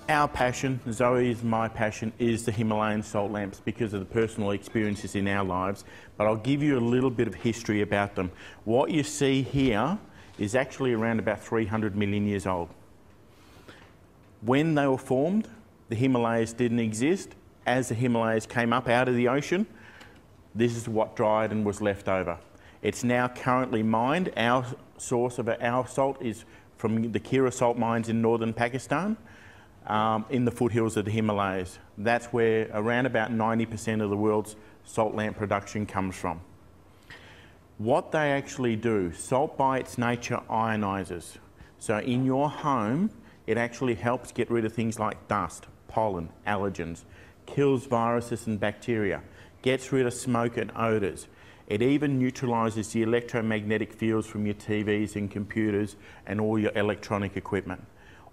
Our passion, Zoe's, my passion, is the Himalayan salt lamps because of the personal experiences in our lives. But I'll give you a little bit of history about them. What you see here is actually around about 300 million years old. When they were formed, the Himalayas didn't exist. As the Himalayas came up out of the ocean, this is what dried and was left over. It's now currently mined. Our source of our salt is from the Kira salt mines in northern Pakistan. In the foothills of the Himalayas. That's where around about 90% of the world's salt lamp production comes from. What they actually do, salt by its nature ionizes. So in your home, it actually helps get rid of things like dust, pollen, allergens, kills viruses and bacteria, gets rid of smoke and odours. It even neutralises the electromagnetic fields from your TVs and computers and all your electronic equipment.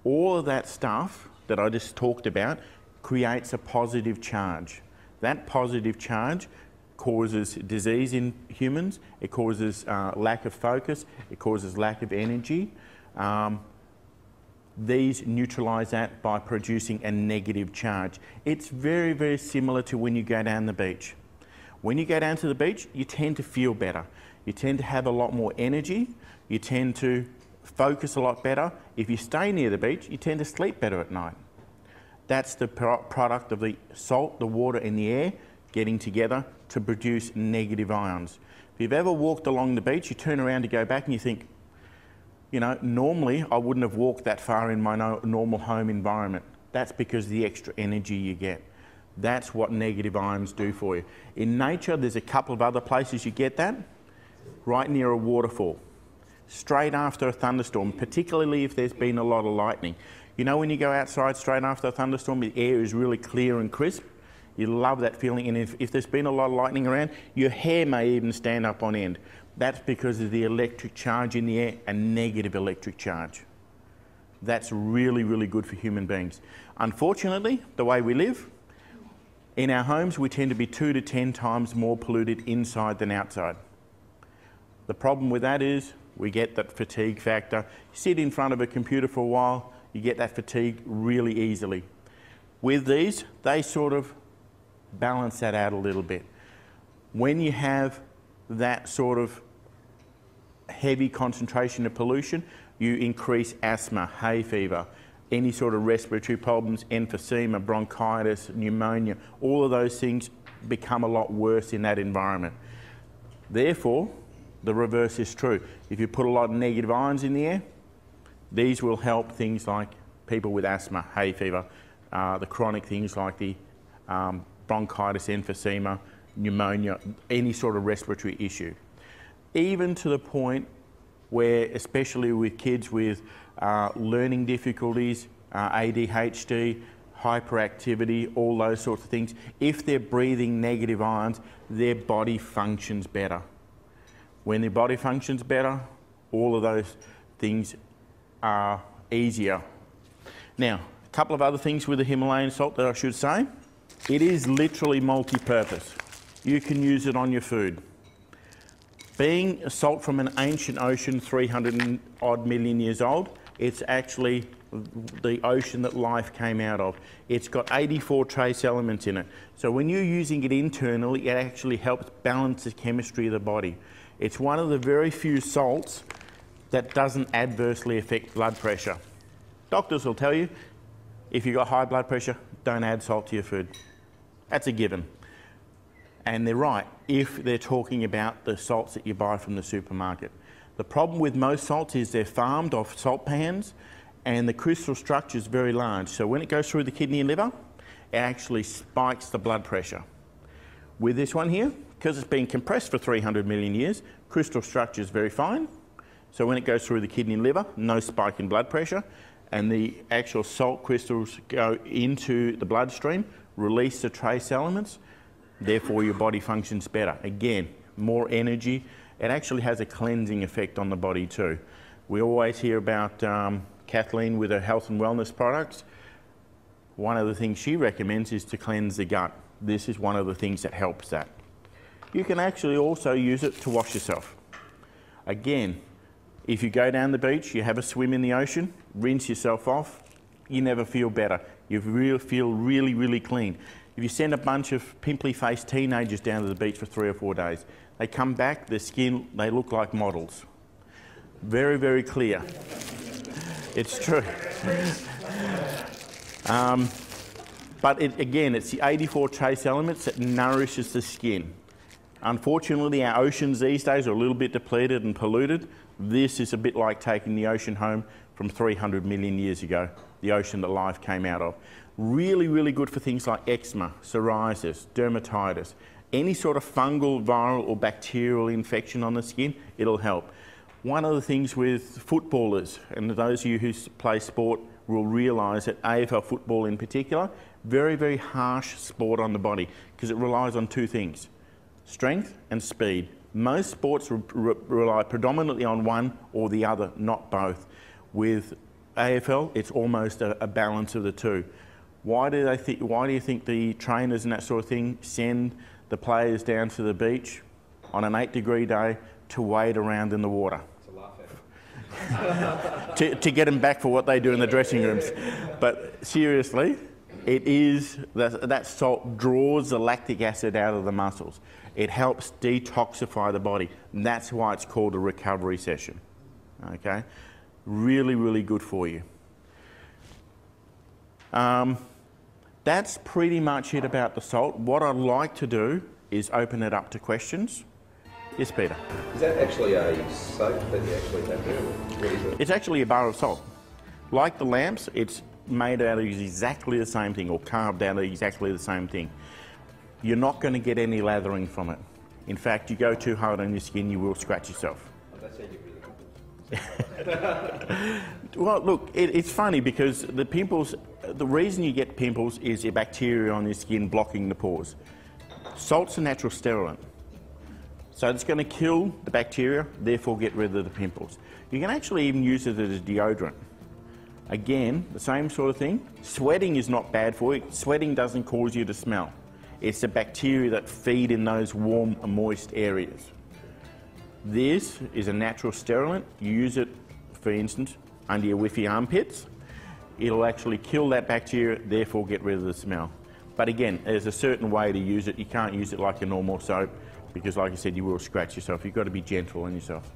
All of that stuff that I just talked about creates a positive charge. That positive charge causes disease in humans, it causes lack of focus, it causes lack of energy. These neutralise that by producing a negative charge. It's very, very similar to when you go down the beach. When you go down to the beach, you tend to feel better. You tend to have a lot more energy. You tend to focus a lot better. If you stay near the beach, you tend to sleep better at night. That's the product of the salt, the water and the air getting together to produce negative ions. If you've ever walked along the beach, you turn around to go back and you think, you know, normally I wouldn't have walked that far in my normal home environment. That's because of the extra energy you get. That's what negative ions do for you. In nature, there's a couple of other places you get that. Right near a waterfall. Straight after a thunderstorm, particularly if there's been a lot of lightning. You know when you go outside straight after a thunderstorm, the air is really clear and crisp? You love that feeling, and if there's been a lot of lightning around, your hair may even stand up on end. That's because of the electric charge in the air, a negative electric charge. That's really, really good for human beings. Unfortunately, the way we live, in our homes, we tend to be 2 to 10 times more polluted inside than outside. The problem with that is we get that fatigue factor. You sit in front of a computer for a while, you get that fatigue really easily. With these, they sort of balance that out a little bit. When you have that sort of heavy concentration of pollution, you increase asthma, hay fever, any sort of respiratory problems, emphysema, bronchitis, pneumonia, all of those things become a lot worse in that environment. Therefore, the reverse is true. If you put a lot of negative ions in the air, these will help things like people with asthma, hay fever, the chronic things like the bronchitis, emphysema, pneumonia, any sort of respiratory issue. Even to the point where, especially with kids with learning difficulties, ADHD, hyperactivity, all those sorts of things, if they're breathing negative ions, their body functions better. When their body functions better, all of those things are easier. Now, a couple of other things with the Himalayan salt that I should say. It is literally multi-purpose. You can use it on your food. Being a salt from an ancient ocean, 300 odd million years old, it's actually the ocean that life came out of. It's got 84 trace elements in it. So when you're using it internally, it actually helps balance the chemistry of the body. It's one of the very few salts that doesn't adversely affect blood pressure. Doctors will tell you, if you've got high blood pressure, don't add salt to your food. That's a given. And they're right, if they're talking about the salts that you buy from the supermarket. The problem with most salts is they're farmed off salt pans and the crystal structure is very large. So when it goes through the kidney and liver, it actually spikes the blood pressure. With this one here, because it's been compressed for 300 million years, crystal structure is very fine. So when it goes through the kidney and liver, no spike in blood pressure, and the actual salt crystals go into the bloodstream, release the trace elements, therefore your body functions better. Again, more energy. It actually has a cleansing effect on the body too. We always hear about Kathleen with her health and wellness products. One of the things she recommends is to cleanse the gut. This is one of the things that helps that. You can actually also use it to wash yourself. Again, if you go down the beach, you have a swim in the ocean, rinse yourself off, you never feel better. You feel really, really clean. If you send a bunch of pimply-faced teenagers down to the beach for 3 or 4 days, they come back, their skin, they look like models. Very, very clear. It's true. But again, it's the 84 trace elements that nourishes the skin. Unfortunately, our oceans these days are a little bit depleted and polluted. This is a bit like taking the ocean home from 300 million years ago, the ocean that life came out of. Really, really good for things like eczema, psoriasis, dermatitis, any sort of fungal, viral or bacterial infection on the skin, it'll help. One of the things with footballers, and those of you who play sport will realise that AFL football in particular, very, very harsh sport on the body because it relies on 2 things, strength and speed. Most sports rely predominantly on one or the other, not both. With AFL, it's almost a balance of the 2. Why do you think the trainers and that sort of thing send the players down to the beach on an 8-degree day to wade around in the water? To laugh at. to get them back for what they do in the dressing rooms. But seriously, it is that salt draws the lactic acid out of the muscles. It helps detoxify the body. And that's why it's called a recovery session. Okay, really, really good for you. That's pretty much it about the salt. What I'd like to do is open it up to questions. Yes, Peter? Is that actually a soap that you actually have there? What is it? It's actually a bar of salt. Like the lamps, it's made out of exactly the same thing or carved out of exactly the same thing. You're not going to get any lathering from it. In fact, you go too hard on your skin, you will scratch yourself. Oh, that's how you really come. Well, look, it's funny because the pimples, the reason you get pimples is a bacteria on your skin blocking the pores. Salt's a natural sterilant. So it's going to kill the bacteria, therefore get rid of the pimples. You can actually even use it as a deodorant. Again, the same sort of thing. Sweating is not bad for you. Sweating doesn't cause you to smell. It's the bacteria that feed in those warm and moist areas. This is a natural sterilant. You use it, for instance, under your whiffy armpits. It'll actually kill that bacteria, therefore get rid of the smell. But again, there's a certain way to use it. You can't use it like a normal soap because, like I said, you will scratch yourself. You've got to be gentle on yourself.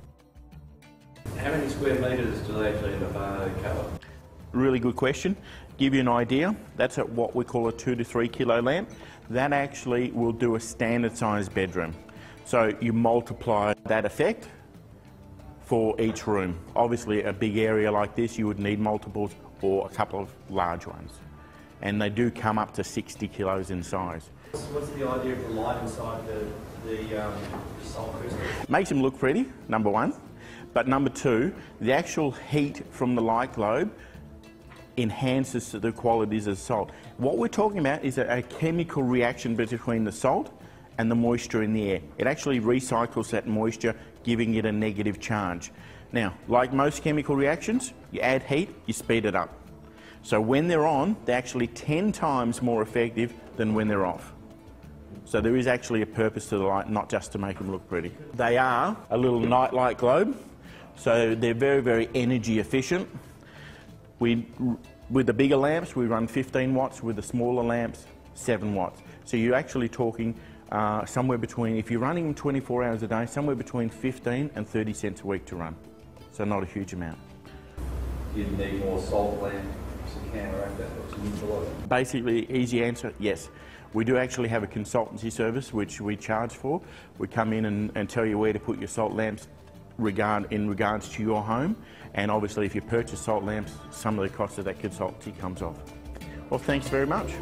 How many square metres do they actually cover? Really good question. Give you an idea, that's at what we call a 2 to 3 kilo lamp. That actually will do a standard size bedroom. So you multiply that effect for each room. Obviously a big area like this you would need multiples or a couple of large ones. And they do come up to 60 kilos in size. What's the idea of the light inside the salt crystal? Makes them look pretty, number one. But number 2, the actual heat from the light globe enhances the qualities of salt. What we're talking about is a chemical reaction between the salt and the moisture in the air. It actually recycles that moisture, giving it a negative charge. Now, like most chemical reactions, you add heat, you speed it up. So when they're on, they're actually 10 times more effective than when they're off. So there is actually a purpose to the light, not just to make them look pretty. They are a little nightlight globe, so they're very, very energy efficient. With the bigger lamps, we run 15 watts. With the smaller lamps, 7 watts. So you're actually talking somewhere between, if you're running them 24 hours a day, somewhere between 15 and 30 cents a week to run. So not a huge amount. You need more salt lamps to counteract that or to neutralise it? Basically, easy answer, yes. We do actually have a consultancy service which we charge for. We come in and tell you where to put your salt lamps in regards to your home, and obviously if you purchase salt lamps, some of the cost of that consultancy comes off. Well, thanks very much.